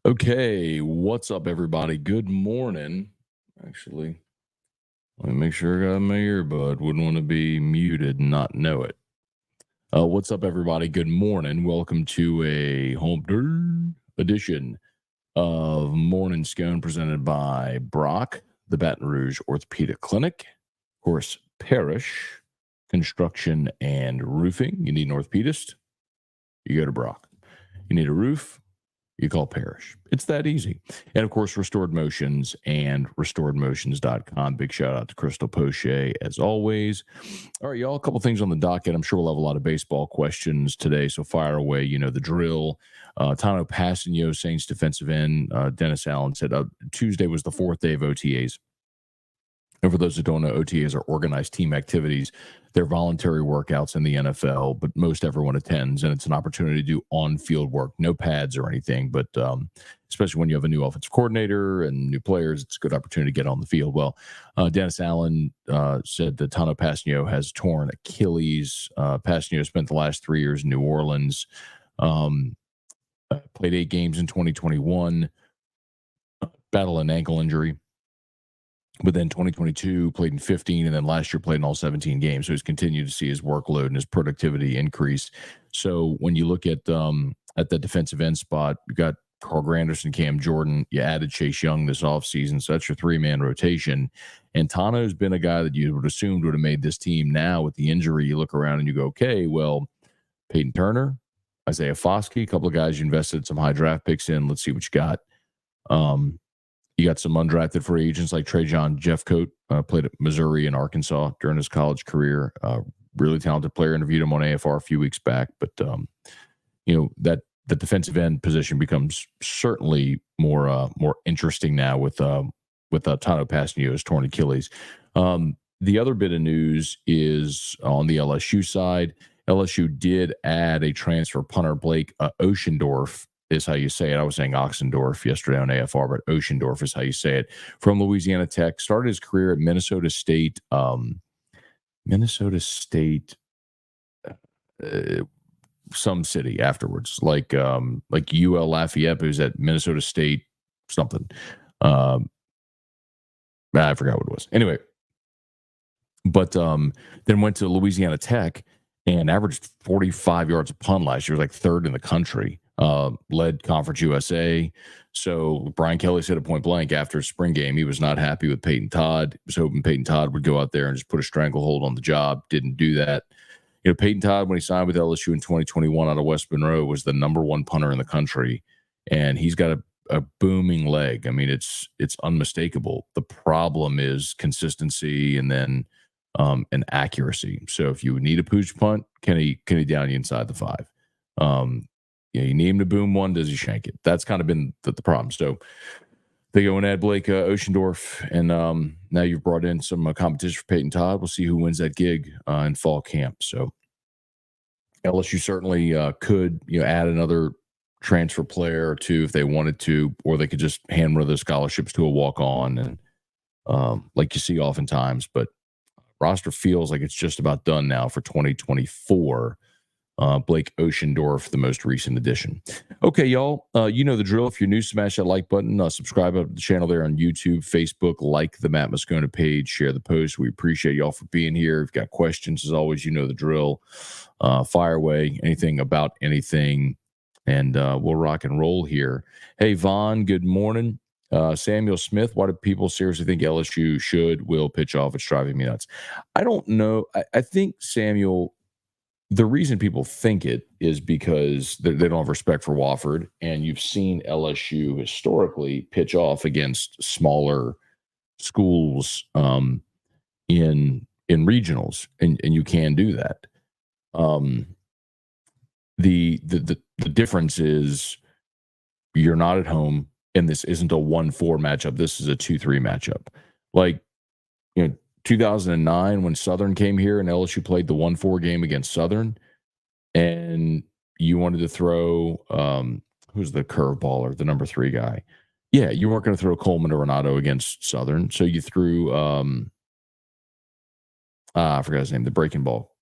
Okay, what's up, everybody? Good morning. Actually, let me make sure I got my earbud. Wouldn't want to be muted and not know it. What's up, everybody? Good morning. Welcome to a home edition of Morning Scone presented by Brock, the Baton Rouge Orthopedic Clinic. Of course, Parish Construction and Roofing. You need an orthopedist? You go to Brock. You need a roof? You call Parish. It's that easy. And of course, Restored Motions and restoredmotions.com. Big shout out to Crystal Poche as always. All right, y'all, a couple things on the docket. I'm sure we'll have a lot of baseball questions today, so fire away. You know the drill. Tano Passanio, Saints defensive end. Dennis Allen said Tuesday was the fourth day of OTAs. And for those who don't know, OTAs are organized team activities. They're voluntary workouts in the NFL, but most everyone attends, and it's an opportunity to do on-field work. No pads or anything, but especially when you have a new offensive coordinator and new players, it's a good opportunity to get on the field. Well, Dennis Allen said that Tano Passanio has torn Achilles. Passanio spent the last 3 years in New Orleans, played 8 games in 2021, battled an ankle injury. But then 2022 played in 15, and then last year played in all 17 games. So he's continued to see his workload and his productivity increase. So when you look at the defensive end spot, you got Carl Granderson, Cam Jordan. You added Chase Young this offseason, so that's your 3-man rotation. And Tano's been a guy that you would assume would have made this team. Now with the injury, you look around and you go, okay, well, Peyton Turner, Isaiah Foskey, a couple of guys you invested some high draft picks in. Let's see what you got. You got some undrafted free agents like Trajan Jeffcoat, played at Missouri and Arkansas during his college career. Really talented player. Interviewed him on AFR a few weeks back. But, that the defensive end position becomes certainly more interesting now with Tano Passanio's torn Achilles. The other bit of news is on the LSU side. LSU did add a transfer punter, Blake Oceandorf, is how you say it. I was saying Oxendorf yesterday on AFR, but Oceandorf is how you say it. From Louisiana Tech, started his career at Minnesota State. Some city afterwards, like UL Lafayette, who's at Minnesota State something. I forgot what it was. Anyway, but then went to Louisiana Tech and averaged 45 yards a punt last year, like third in the country. Led Conference USA. So Brian Kelly said at point blank after spring game, he was not happy with Peyton Todd. He was hoping Peyton Todd would go out there and just put a stranglehold on the job. Didn't do that. Peyton Todd, when he signed with LSU in 2021 out of West Monroe, was the number 1 punter in the country. And he's got a booming leg. I mean, it's unmistakable. The problem is consistency and then and accuracy. So if you need a pooch punt, can he down you inside the 5? You need him to boom one. Does he shank it? That's kind of been the problem. So they go and add Blake Oceandorf, and now you've brought in some competition for Peyton Todd. We'll see who wins that gig in fall camp. So LSU certainly could add another transfer player or two if they wanted to, or they could just hammer those scholarships to a walk-on, and like you see oftentimes. But roster feels like it's just about done now for 2024. Blake Oceandorf, the most recent addition. Okay, y'all, you know the drill. If you're new, smash that like button. Subscribe up to the channel there on YouTube, Facebook. Like the Matt Moscona page. Share the post. We appreciate y'all for being here. If you've got questions, as always, you know the drill. Fire away. Anything about anything, and we'll rock and roll here. Hey, Vaughn, good morning. Samuel Smith, why do people seriously think LSU will pitch off? It's driving me nuts. I don't know. I think, Samuel, the reason people think it is because they don't have respect for Wofford, and you've seen LSU historically pitch off against smaller schools in regionals, and you can do that. The difference is you're not at home, and this isn't a 1-4 matchup. This is a 2-3 matchup. Like, 2009 when Southern came here and LSU played the 1-4 game against Southern, and you wanted to throw who's the curveballer, the number 3 guy. Yeah, you weren't going to throw Coleman or Renato against Southern, so you threw I forgot his name, the breaking ball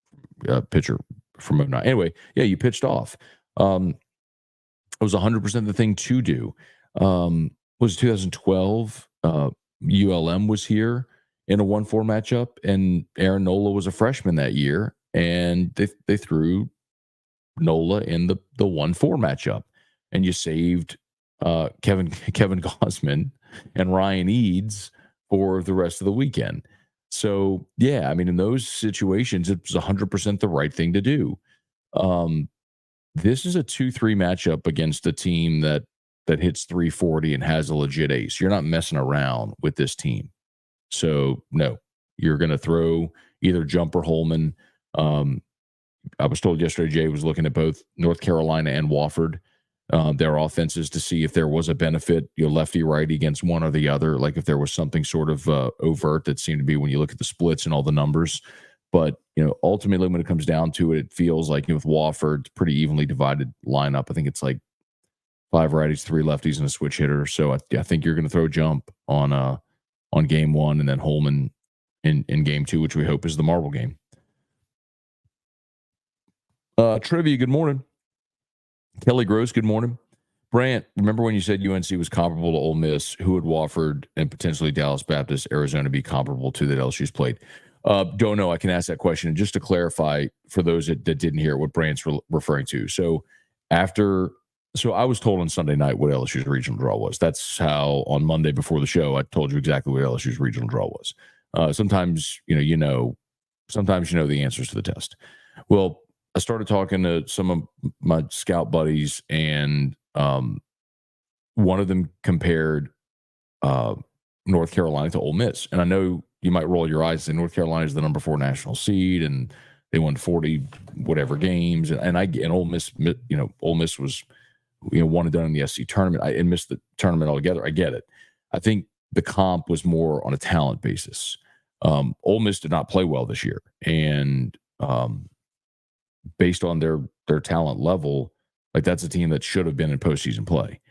pitcher from 09. Anyway, yeah, you pitched off. It was 100% the thing to do. Was 2012. ULM was here in a 1-4 matchup, and Aaron Nola was a freshman that year, and they threw Nola in the 1-4 matchup, and you saved Kevin Gosman and Ryan Eads for the rest of the weekend. So yeah, I mean, in those situations, it was 100% the right thing to do. Um, this is a 2-3 matchup against a team that hits 340 and has a legit ace. You're not messing around with this team. So no, you're going to throw either Jumper Holman. I was told yesterday Jay was looking at both North Carolina and Wofford, their offenses, to see if there was a benefit, lefty righty against one or the other, like if there was something sort of overt that seemed to be when you look at the splits and all the numbers. But ultimately, when it comes down to it, it feels like with Wofford, pretty evenly divided lineup. I think it's like 5 righties, 3 lefties, and a switch hitter. So I think you're going to throw Jump on game 1, and then Holman in game 2, which we hope is the marble game. Trivia, good morning. Kelly Gross, good morning. Brant, remember when you said UNC was comparable to Ole Miss? Who would Wofford and potentially Dallas Baptist, Arizona be comparable to that LSU's played? Don't know. I can ask that question. And just to clarify for those that didn't hear what Brant's referring to. So I was told on Sunday night what LSU's regional draw was. That's how on Monday before the show, I told you exactly what LSU's regional draw was. Sometimes, sometimes the answers to the test. Well, I started talking to some of my scout buddies, and one of them compared North Carolina to Ole Miss. And I know you might roll your eyes and say North Carolina is the number 4 national seed, and they won 40 whatever games. And Ole Miss, Ole Miss was one and done in the SC tournament. I missed the tournament altogether. I get it. I think the comp was more on a talent basis. Ole Miss did not play well this year, and based on their talent level, like that's a team that should have been in postseason play.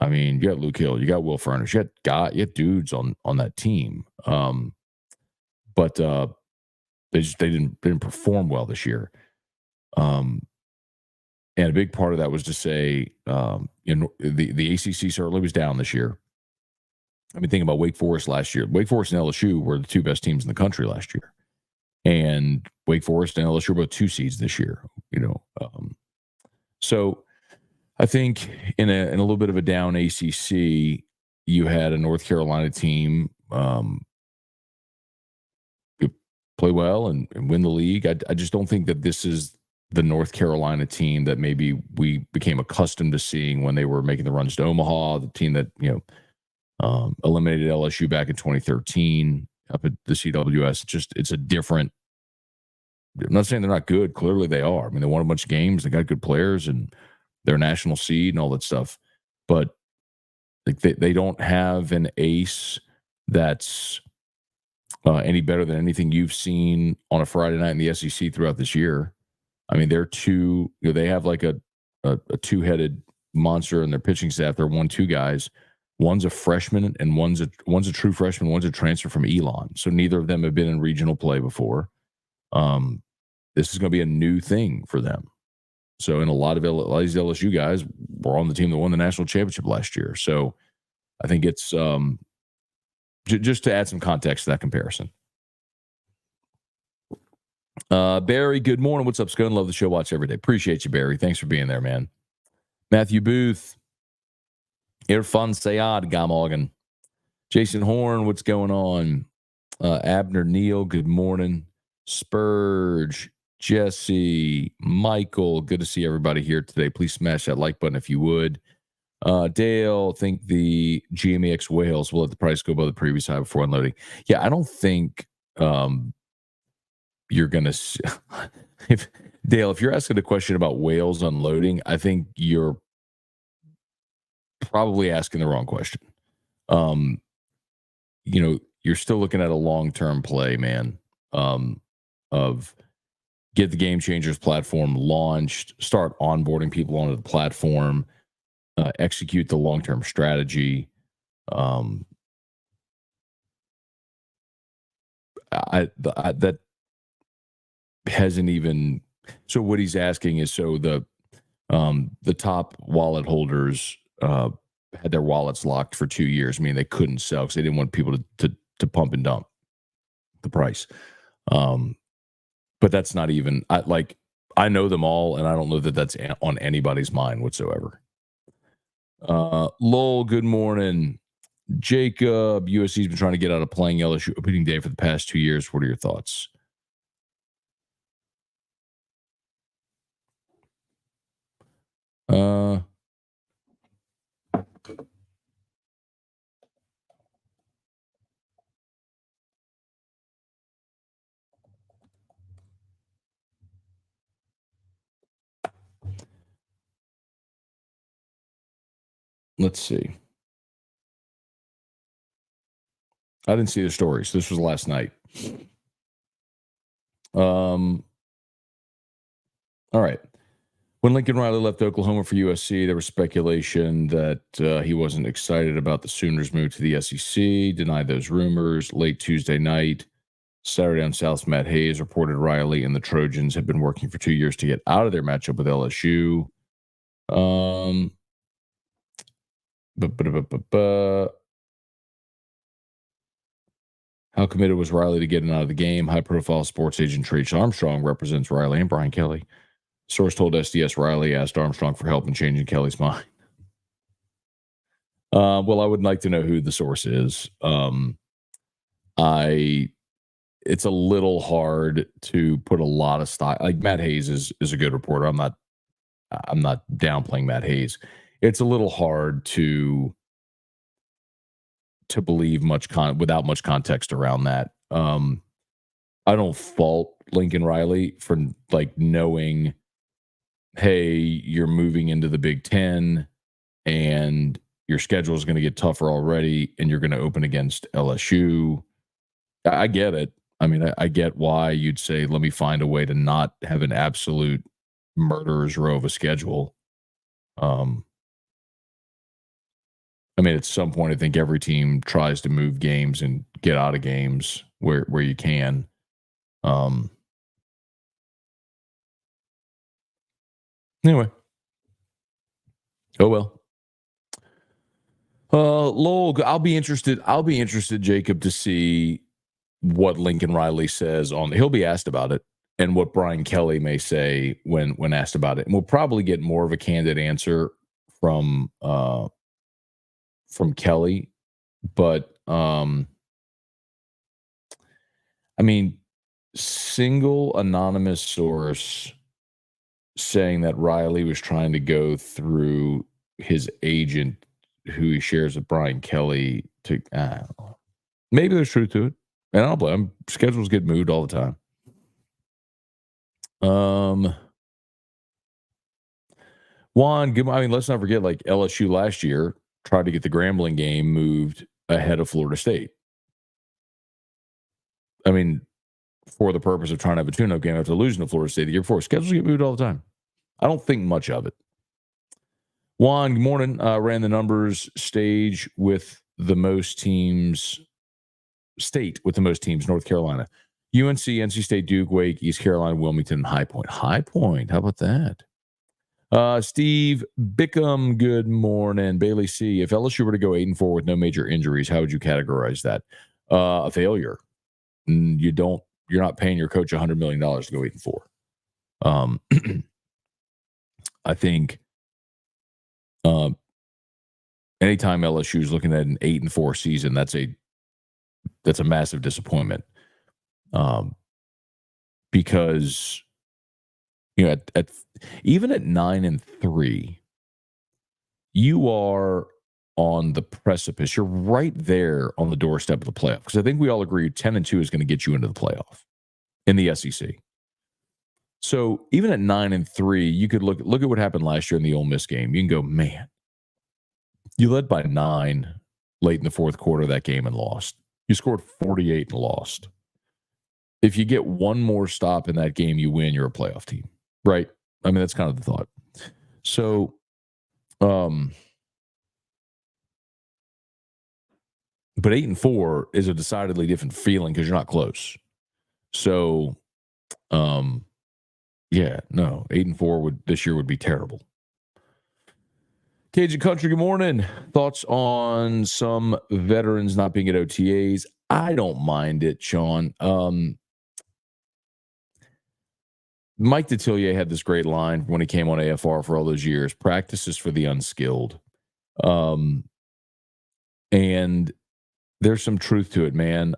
I mean, you got Luke Hill, you got Will Furnish, you had dudes on that team, but they didn't perform well this year. And a big part of that was to say, the ACC certainly was down this year. I mean, think about Wake Forest last year. Wake Forest and LSU were the 2 best teams in the country last year. And Wake Forest and LSU are both 2 seeds this year, So I think in a little bit of a down ACC, you had a North Carolina team play well and win the league. I just don't think that this is the North Carolina team that maybe we became accustomed to seeing when they were making the runs to Omaha, the team that eliminated LSU back in 2013 up at the CWS. It's a different. I'm not saying they're not good. Clearly they are. I mean, they won a bunch of games. They got good players, and they're a national seed and all that stuff. But like they don't have an ace that's any better than anything you've seen on a Friday night in the SEC throughout this year. I mean, they're they have like a 2-headed monster in their pitching staff. They're 1-2 guys. One's a freshman and one's a true freshman. One's a transfer from Elon. So neither of them have been in regional play before. This is going to be a new thing for them. So, and a lot of these LSU guys were on the team that won the national championship last year. So, I think it's just to add some context to that comparison. Barry, good morning. What's up, Scone? Love the show. Watch every day. Appreciate you, Barry. Thanks for being there, man. Matthew Booth, Irfan Sayad, Gamorgan. Jason Horn, what's going on? Abner Neal, good morning. Spurge, Jesse, Michael, good to see everybody here today. Please smash that like button if you would. Dale, think the GMEX whales will let the price go above the previous high before unloading. Yeah, I don't think you're going to Dale, if you're asking a question about whales unloading, I think you're probably asking the wrong question. You're still looking at a long-term play, man. Of get the Game Changers platform launched, start onboarding people onto the platform, execute the long-term strategy. That hasn't even. So what he's asking is, so the top wallet holders had their wallets locked for 2 years. I mean, they couldn't sell because they didn't want people to pump and dump the price. But that's not even I know them all, and I don't know that that's on anybody's mind whatsoever. Lowell, good morning. Jacob, USC's been trying to get out of playing LSU opening day for the past 2 years. What are your thoughts? Let's see. I didn't see the stories. This was last night. All right. When Lincoln Riley left Oklahoma for USC, there was speculation that he wasn't excited about the Sooners' move to the SEC, denied those rumors. Late Tuesday night, Saturday on South, Matt Hayes reported Riley and the Trojans had been working for 2 years to get out of their matchup with LSU. How committed was Riley to getting out of the game? High-profile sports agent Trace Armstrong represents Riley and Brian Kelly. Source told SDS Riley asked Armstrong for help in changing Kelly's mind. Well, I would like to know who the source is. It's a little hard to put a lot of stock. Like Matt Hayes is a good reporter. I'm not downplaying Matt Hayes. It's a little hard to believe without much context around that. I don't fault Lincoln Riley for knowing, hey, you're moving into the Big Ten and your schedule is going to get tougher already and you're going to open against LSU. I get it. I mean, I get why you'd say, let me find a way to not have an absolute murderer's row of a schedule. I mean, at some point, I think every team tries to move games and get out of games where you can. Anyway. Oh, well. Lowell, I'll be interested, Jacob, to see what Lincoln Riley says he'll be asked about it and what Brian Kelly may say when asked about it. And we'll probably get more of a candid answer from Kelly, but I mean, single anonymous source saying that Riley was trying to go through his agent who he shares with Brian Kelly to maybe there's truth to it. And I don't blame him. Schedules get moved all the time. Juan, I mean, let's not forget, LSU last year tried to get the Grambling game moved ahead of Florida State. I mean, for the purpose of trying to have a tune-up game after losing to Florida State the year before. Schedules get moved all the time. I don't think much of it. Juan, good morning. Ran the numbers stage with the most teams, North Carolina. UNC, NC State, Duke, Wake, East Carolina, Wilmington, High Point. High Point. How about that? Steve Bickham, good morning. Bailey C. If LSU were to go 8-4 with no major injuries, how would you categorize that? A failure. You're not paying your coach $100 million to go 8-4. I think anytime LSU is looking at an 8-4 season, that's a massive disappointment. Because at even at 9-3, you are on the precipice. You're right there on the doorstep of the playoff. Because I think we all agree 10-2 is going to get you into the playoff in the SEC. So even at 9-3, you could look at what happened last year in the Ole Miss game. You can go, man, you led by 9 late in the fourth quarter of that game and lost. You scored 48 and lost. If you get one more stop in that game, you win, you're a playoff team, right? I mean, that's kind of the thought. So, but 8-4 is a decidedly different feeling because you're not close. So, yeah, no, 8-4 this year would be terrible. Cajun Country, good morning. Thoughts on some veterans not being at OTAs? I don't mind it, Sean. Mike Detillier had this great line when he came on AFR for all those years. Practice is for the unskilled. And there's some truth to it, man.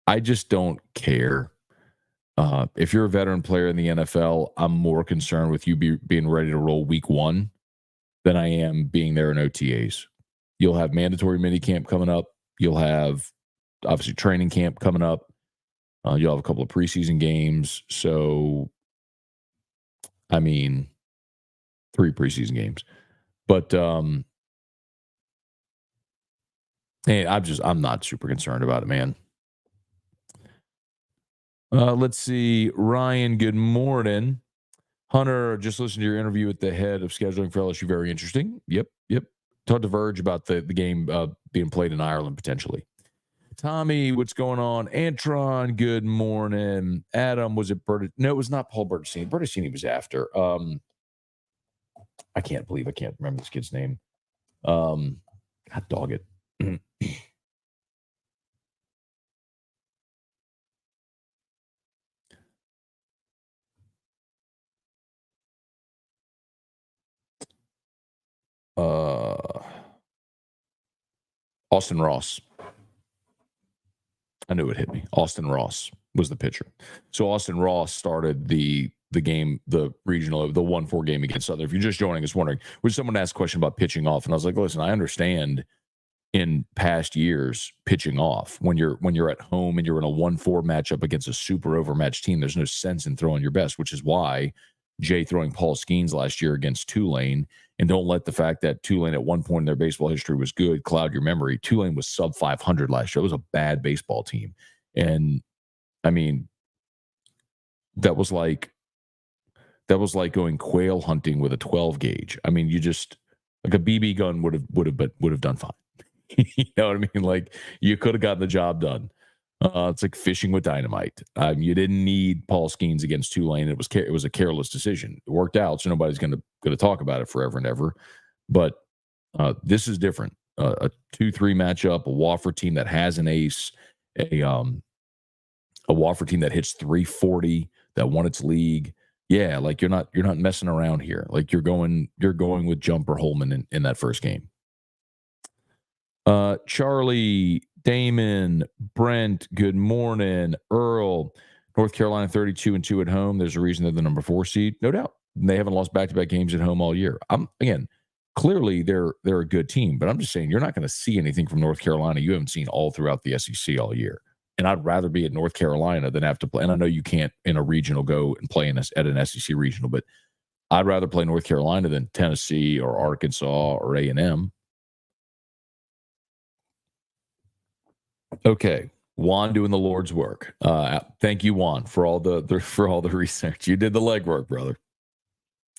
I just don't care. If you're a veteran player in the NFL, I'm more concerned with you being ready to roll week one than I am being there in OTAs. You'll have mandatory minicamp coming up. You'll have, obviously, training camp coming up. You'll have a couple of preseason games. So, I mean, 3 preseason games. But, hey, I'm not super concerned about it, man. Let's see. Ryan, good morning. Hunter, just listened to your interview with the head of scheduling for LSU. Very interesting. Yep. Talked to Verge about the game being played in Ireland potentially. Tommy, what's going on? Antron, good morning. Adam, was it Bert? No, it was not Paul Bertocini. Bertocini was after. I can't remember this kid's name. God dog it. Austin Ross. I knew it hit me. Austin Ross was the pitcher. So Austin Ross started the game, the regional, the 1-4 game against Southern. If you're just joining us wondering, would someone ask a question about pitching off? And I was like, listen, I understand in past years pitching off when you're at home and you're in a 1-4 matchup against a super overmatched team. There's no sense in throwing your best, which is why Jay throwing Paul Skeens last year against Tulane. And don't let the fact that Tulane at one point in their baseball history was good cloud your memory. Tulane was sub 500 last year. It was a bad baseball team. And I mean, that was like going quail hunting with a 12 gauge. I mean, you just like a BB gun would have done fine. You know what I mean? Like you could have gotten the job done. It's like fishing with dynamite. You didn't need Paul Skeens against Tulane. It was a careless decision. It worked out, so nobody's going to talk about it forever and ever. But this is different. A 2-3 matchup, a Wofford team that has an ace, a Wofford team that hits 340, that won its league. Yeah, like you're not messing around here. Like you're going with Jumper Holman in that first game. Charlie, Damon, Brent, good morning. Earl, North Carolina 32-2 at home. There's a reason they're the number 4 seed, no doubt. They haven't lost back-to-back games at home all year. Clearly they're a good team, but I'm just saying you're not going to see anything from North Carolina you haven't seen all throughout the SEC all year. And I'd rather be at North Carolina than have to play. And I know you can't in a regional go and play at an SEC regional, but I'd rather play North Carolina than Tennessee or Arkansas or A&M. Okay, Juan doing the Lord's work. Thank you, Juan, for all the research. You did the legwork, brother.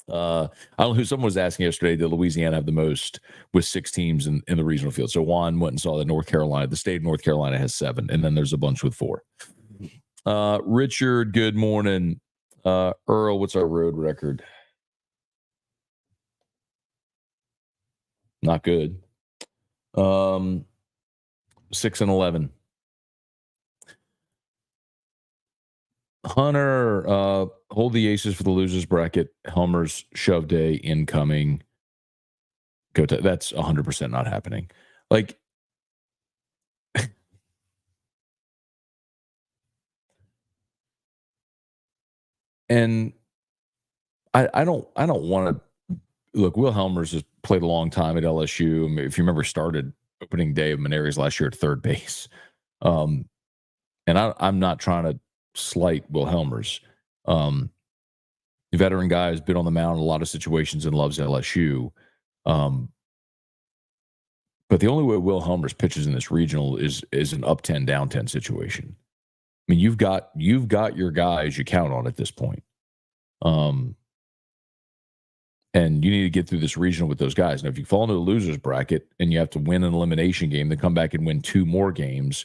I don't know who someone was asking yesterday. Did Louisiana have the most with 6 teams in the regional field? So Juan went and saw that the state of North Carolina has 7, and then there's a bunch with 4. Richard, good morning. Earl, what's our road record? Not good. 6-11. Hunter, hold the aces for the losers bracket. Helmer's shove day incoming. That's 100% not happening. Like, and I don't want to look. Will Helmer's has played a long time at LSU. If you remember, started opening day of Maneri's last year at third base. And I'm not trying to slight Will Helmer's. The veteran guy has been on the mound in a lot of situations and loves LSU. But the only way Will Helmer's pitches in this regional is an up 10, down 10 situation. I mean, you've got your guys you count on at this point. And you need to get through this regional with those guys. Now, if you fall into the loser's bracket and you have to win an elimination game, then come back and win 2 more games,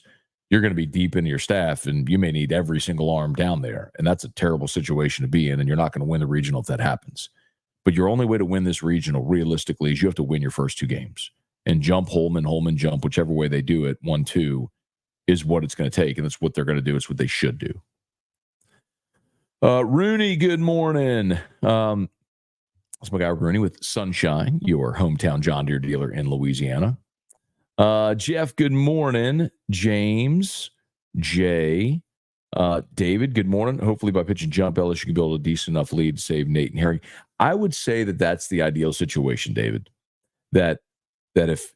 you're going to be deep into your staff, and you may need every single arm down there. And that's a terrible situation to be in, and you're not going to win the regional if that happens. But your only way to win this regional, realistically, is you have to win your first 2 games. And jump Holman jump, whichever way they do it, 1-2, is what it's going to take. And that's what they're going to do. It's what they should do. Rooney, good morning. That's my guy Rooney with Sunshine, your hometown John Deere dealer in Louisiana. Jeff, good morning. James, Jay, David, good morning. Hopefully by pitch and jump, LSU can build a decent enough lead to save Nate and Harry. I would say that that's the ideal situation, David. That if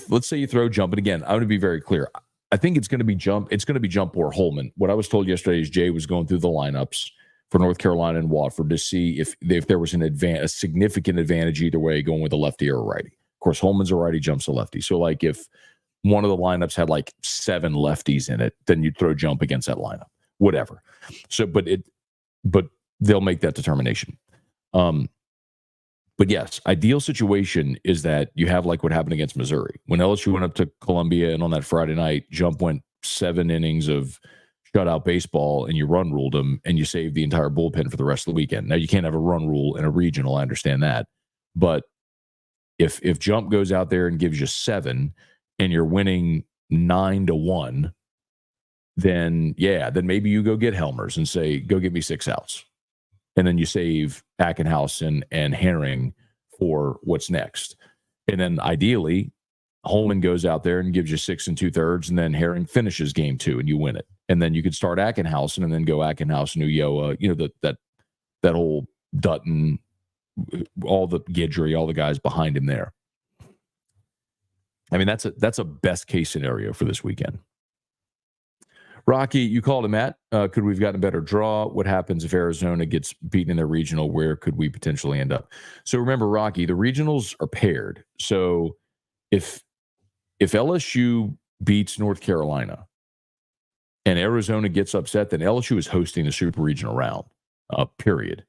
let's say you throw jump, and again, I'm going to be very clear. I think it's going to be jump. It's going to be jump or Holman. What I was told yesterday is Jay was going through the lineups for North Carolina and Watford to see if there was a significant advantage either way, going with a lefty or a righty. Of course, Holman's a righty, Jump's a lefty. So like if one of the lineups had like 7 lefties in it, then you'd throw jump against that lineup. Whatever. So, but they'll make that determination. But yes, ideal situation is that you have like what happened against Missouri. When LSU went up to Columbia and on that Friday night, Jump went 7 innings of shutout baseball and you run ruled them and you saved the entire bullpen for the rest of the weekend. Now, you can't have a run rule in a regional. I understand that. But if Jump goes out there and gives you 7 and you're winning 9-1, then maybe you go get Helmers and say, go get me 6 outs. And then you save Ackenhausen and Herring for what's next. And then ideally, Holman goes out there and gives you 6 2/3, and then Herring finishes game 2 and you win it. And then you could start Ackenhausen and then go Ackenhausen, Ulloa, that whole Dutton, all the Guidry, all the guys behind him there. I mean, that's a best case scenario for this weekend. Rocky, you called him at. Could we have gotten a better draw? What happens if Arizona gets beaten in their regional? Where could we potentially end up? So remember, Rocky, the regionals are paired. So if LSU beats North Carolina and Arizona gets upset, then LSU is hosting the super regional round, period.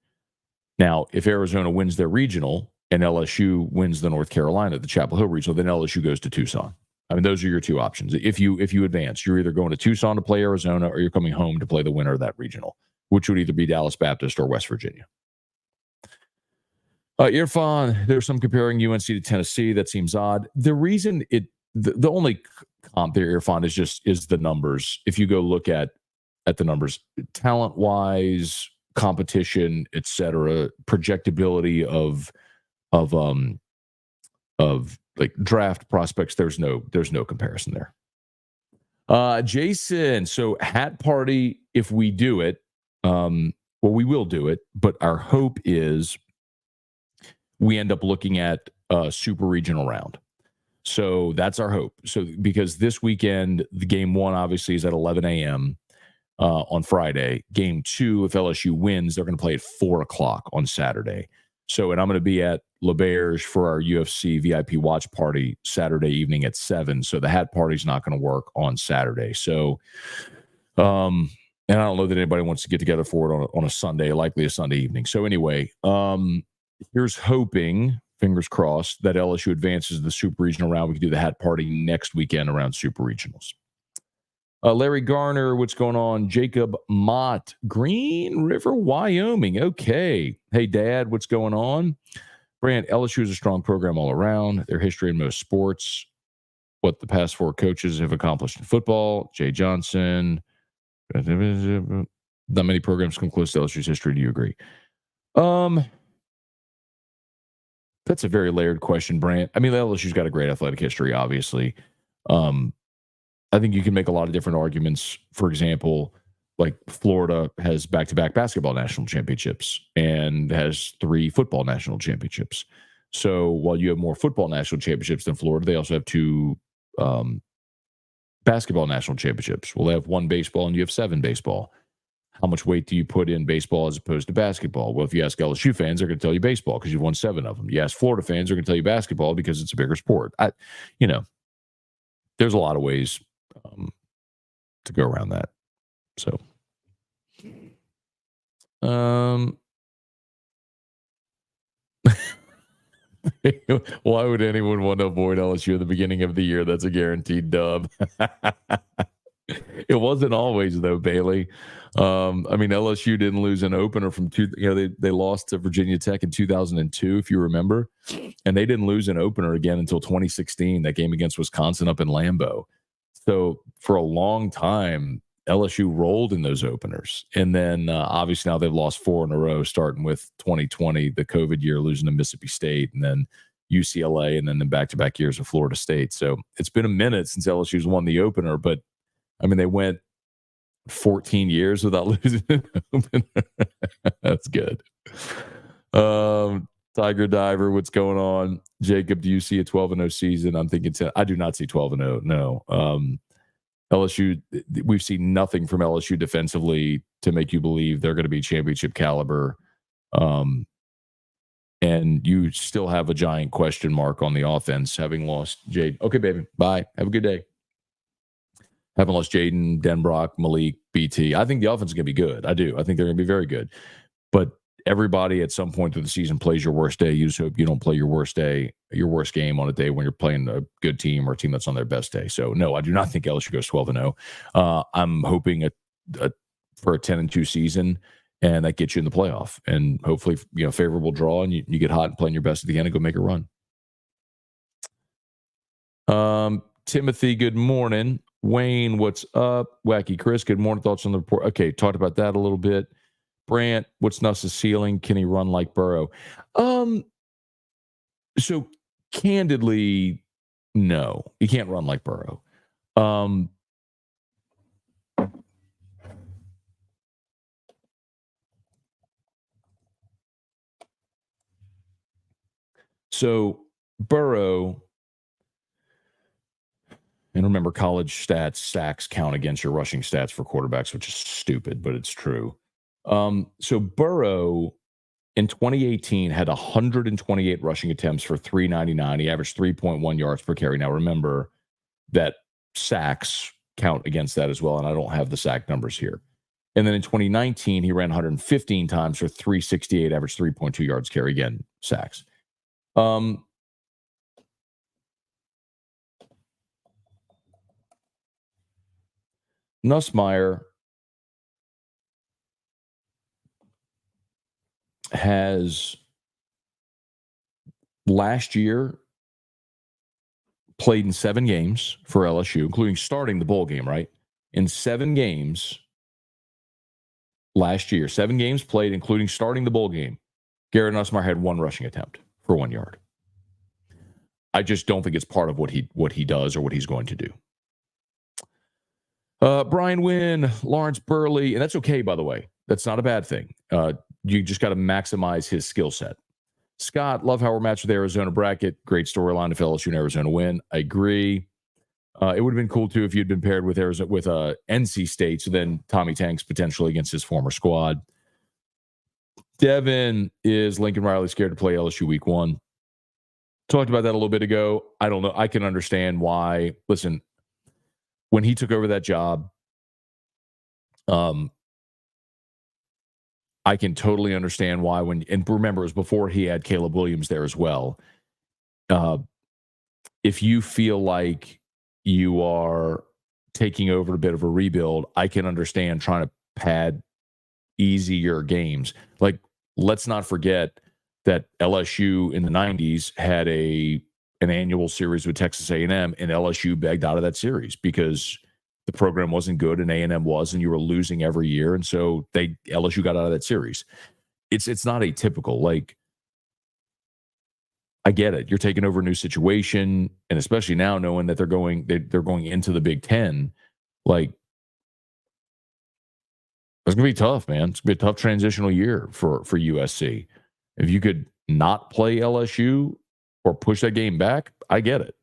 Now, if Arizona wins their regional and LSU wins the North Carolina, the Chapel Hill regional, then LSU goes to Tucson. I mean, those are your 2 options. If you advance, you're either going to Tucson to play Arizona or you're coming home to play the winner of that regional, which would either be Dallas Baptist or West Virginia. Irfan, there's some comparing UNC to Tennessee. That seems odd. The reason the only comp there, Irfan, is the numbers. If you go look at the numbers, talent-wise, competition, et cetera, projectability of like draft prospects, there's no comparison there. Jason, so hat party, if we do it, we will do it, but our hope is we end up looking at a super regional round. So that's our hope. So because this weekend, the game 1 obviously is at 11 a.m. On Friday. Game 2, if LSU wins, they're going to play at 4 o'clock on Saturday. So, and I'm going to be at LeBear's for our UFC VIP watch party Saturday evening at 7. So the hat party's not going to work on Saturday. So, and I don't know that anybody wants to get together for it on a Sunday, likely a Sunday evening. So anyway, here's hoping, fingers crossed, that LSU advances the super regional round. We can do the hat party next weekend around super regionals. Larry Garner, what's going on? Jacob Mott, Green River, Wyoming. Okay. Hey, Dad, what's going on? Brant, LSU is a strong program all around. Their history in most sports. What the past 4 coaches have accomplished in football. Jay Johnson. Not many programs come close to LSU's history. Do you agree? That's a very layered question, Brant. I mean, LSU's got a great athletic history, obviously. I think you can make a lot of different arguments. For example, like Florida has back-to-back basketball national championships and has 3 football national championships. So while you have more football national championships than Florida, they also have 2 basketball national championships. Well, they have 1 baseball and you have 7 baseball. How much weight do you put in baseball as opposed to basketball? Well, if you ask LSU fans, they're going to tell you baseball because you've won 7 of them. You ask Florida fans, they're going to tell you basketball because it's a bigger sport. There's a lot of ways to go around that. So, why would anyone want to avoid LSU at the beginning of the year? That's a guaranteed dub. It wasn't always though, Bailey. I mean, LSU didn't lose an opener from they lost to Virginia Tech in 2002, if you remember, and they didn't lose an opener again until 2016. That game against Wisconsin up in Lambeau. So for a long time, LSU rolled in those openers, and then obviously now they've lost 4 in a row, starting with 2020, the COVID year, losing to Mississippi State, and then UCLA, and then the back-to-back years of Florida State. So it's been a minute since LSU's won the opener, but I mean, they went 14 years without losing an opener. That's good. Tiger Diver, what's going on? Jacob, do you see a 12-0 season? I'm thinking 10. I do not see 12-0. No. LSU, we've seen nothing from LSU defensively to make you believe they're going to be championship caliber. And you still have a giant question mark on the offense, having lost Jade. Okay, baby. Bye. Have a good day. Haven't lost Jaden, Denbrock, Malik, BT. I think the offense is going to be good. I do. I think they're going to be very good. But everybody at some point through the season plays your worst day. You just hope you don't play your worst game on a day when you're playing a good team or a team that's on their best day. So, no, I do not think LSU goes 12-0. I'm hoping for a 10-2 season, and that gets you in the playoff. And hopefully, favorable draw, and you get hot and playing your best at the end and go make a run. Timothy, good morning. Wayne, what's up? Wacky Chris, good morning. Thoughts on the report? Okay, talked about that a little bit. Brant, what's Nuss's ceiling? Can he run like Burrow? So candidly, no, he can't run like Burrow. So Burrow, and remember, college stats, sacks count against your rushing stats for quarterbacks, which is stupid, but it's true. So Burrow in 2018 had 128 rushing attempts for 399. He averaged 3.1 yards per carry. Now, remember that sacks count against that as well, and I don't have the sack numbers here. And then in 2019, he ran 115 times for 368, averaged 3.2 yards carry. Again, sacks. Nussmeier has last year played in 7 games for LSU, including starting the bowl game, right? In 7 games last year, 7 games played, including starting the bowl game, Garrett Nussmeier had 1 rushing attempt for 1 yard. I just don't think it's part of what he does or what he's going to do. Brian Wynn, Lawrence Burley, and that's okay, by the way. That's not a bad thing. You just got to maximize his skill set. Scott, love how we're matched with Arizona bracket. Great storyline if LSU and Arizona win. I agree. It would have been cool, too, if you'd been paired with Arizona with NC State, so then Tommy Tanks potentially against his former squad. Devin, is Lincoln Riley scared to play LSU week 1? Talked about that a little bit ago. I don't know. I can understand why. Listen, when he took over that job, I can totally understand why. And remember, it was before he had Caleb Williams there as well. If you feel like you are taking over a bit of a rebuild, I can understand trying to pad easier games. Like, let's not forget that LSU in the 90s had an annual series with Texas A&M, and LSU begged out of that series because the program wasn't good and A&M was, and you were losing every year. And so LSU got out of that series. It's not atypical. Like, I get it. You're taking over a new situation, and especially now knowing that they're going into the Big Ten. Like, it's gonna be tough, man. It's gonna be a tough transitional year for USC. If you could not play LSU or push that game back, I get it.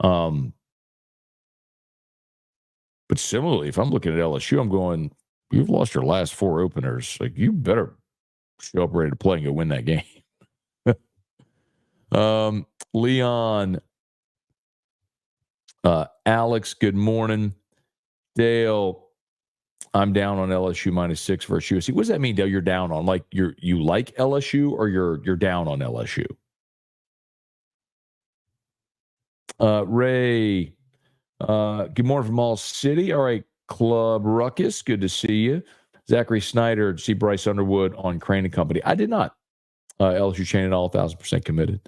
But similarly, if I'm looking at LSU, I'm going, you've lost your last 4 openers. Like, you better show up ready to play and go win that game. Leon, Alex, good morning. Dale, I'm down on LSU -6 versus USC. What does that mean, Dale? You're down on, like, you like LSU, or you're down on LSU? Ray, Good morning from All City. All right, Club Ruckus. Good to see you. Zachary Snyder, see Bryce Underwood on Crane and Company. I did not. LSU chain it all, 1,000% committed.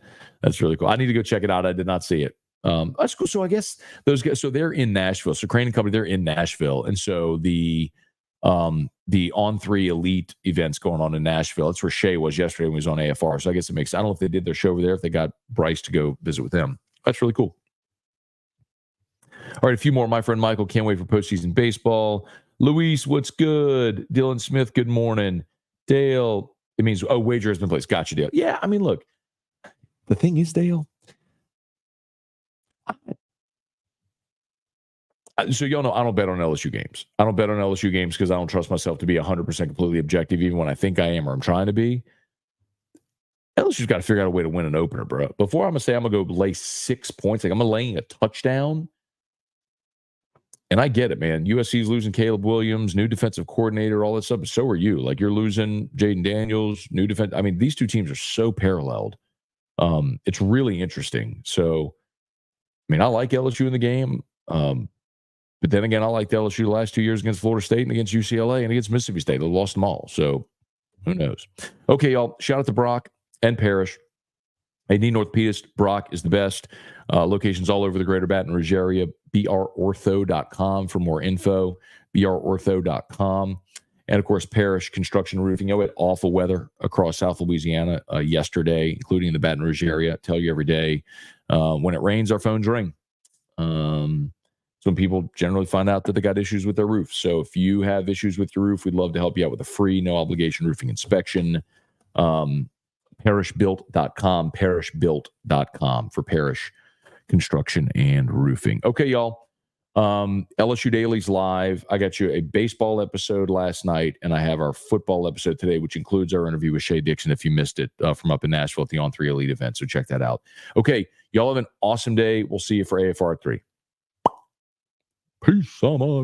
That's really cool. I need to go check it out. I did not see it. That's cool. So I guess those guys, so they're in Nashville. So Crane and Company, they're in Nashville. And so the On3 Elite events going on in Nashville. That's where Shea was yesterday when he was on AFR. So I guess it makes, I don't know if they did their show over there, if they got Bryce to go visit with them. That's really cool. All right, a few more. My friend Michael, can't wait for postseason baseball. Luis, what's good? Dylan Smith, good morning. Dale, it means, wager has been placed. Gotcha, Dale. Yeah, I mean, look, the thing is, Dale, so y'all know I don't bet on LSU games. I don't bet on LSU games because I don't trust myself to be 100% completely objective, even when I think I am or I'm trying to be. LSU's got to figure out a way to win an opener, bro. Before I'm going to say I'm going to go lay 6 points, like I'm going to lay a touchdown. And I get it, man. USC's losing Caleb Williams, new defensive coordinator, all that stuff. But so are you. Like, you're losing Jaden Daniels, new defense. I mean, these two teams are so paralleled. It's really interesting. So, I mean, I like LSU in the game. But then again, I liked LSU the last 2 years against Florida State and against UCLA and against Mississippi State. They lost them all. So, who knows? Okay, y'all. Shout out to Brock and Parrish. A knee orthopedist. Brock is the best. Locations all over the greater Baton Rouge area. brortho.com for more info. brortho.com. And, of course, Parrish Construction Roofing. We had awful weather across South Louisiana yesterday, including in the Baton Rouge area. I tell you every day, when it rains, our phones ring. Some people generally find out that they got issues with their roof. So if you have issues with your roof, we'd love to help you out with a free, no-obligation roofing inspection. Parrishbuilt.com, parrishbuilt.com for Parrish Construction and Roofing. Okay, y'all. LSU Daily's live. I got you a baseball episode last night, and I have our football episode today, which includes our interview with Shea Dixon, if you missed it, from up in Nashville at the On3 Elite event. So check that out. Okay, y'all have an awesome day. We'll see you for AFR 3. Peace. I'm out.